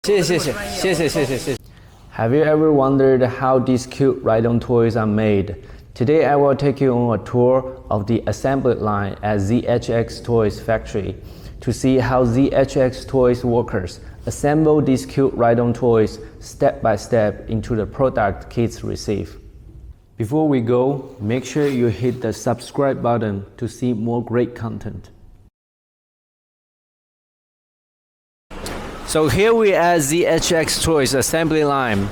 谢谢。 Have you ever wondered how these cute ride-on toys are made? Today I will take you on a tour of the assembly line at ZHX Toys factory to see how ZHX Toys workers assemble these cute ride-on toys step by step into the product kids receive. Before we go, make sure you hit the subscribe button to see more great content. So here we are at ZHX Toys assembly line.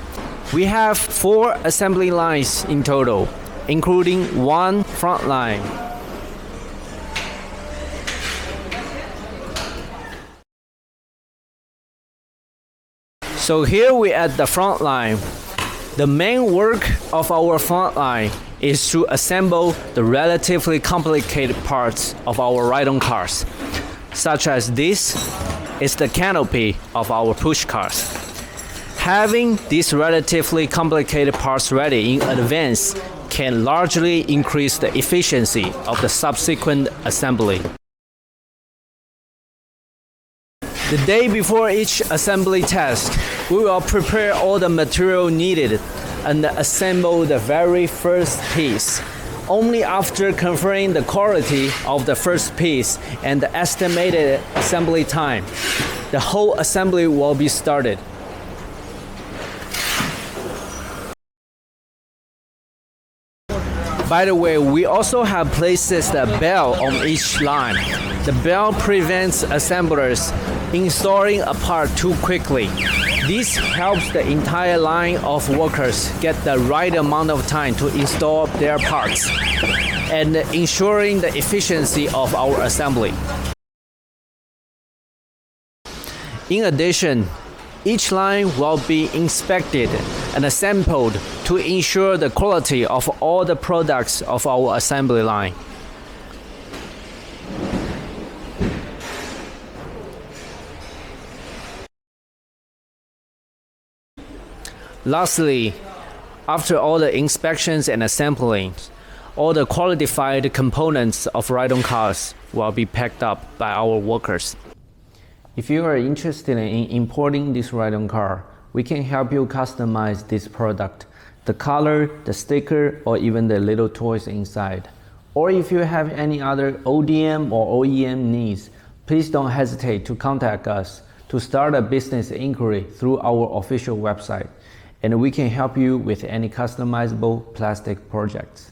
We have 4 assembly lines in total, including 1 front line. So here we are at the front line. The main work of our front line is to assemble the relatively complicated parts of our ride-on cars, such as this is the canopy of our push cars. Having these relatively complicated parts ready in advance can largely increase the efficiency of the subsequent assembly. The day before each assembly task, we will prepare all the material needed and assemble the very first piece. Only after confirming the quality of the first piece and the estimated assembly time, the whole assembly will be started. By the way, we also have placed the bell on each line. The bell prevents assemblers installing a part too quickly. This helps the entire line of workers get the right amount of time to install their parts and ensuring the efficiency of our assembly. In addition, each line will be inspected and sampled to ensure the quality of all the products of our assembly line. Lastly, after all the inspections and assembling, all the qualified components of ride-on cars will be packed up by our workers. If you are interested in importing this ride-on car, we can help you customize this product, the color, the sticker, or even the little toys inside. Or if you have any other ODM or OEM needs, please don't hesitate to contact us to start a business inquiry through our official website, and we can help you with any customizable plastic projects.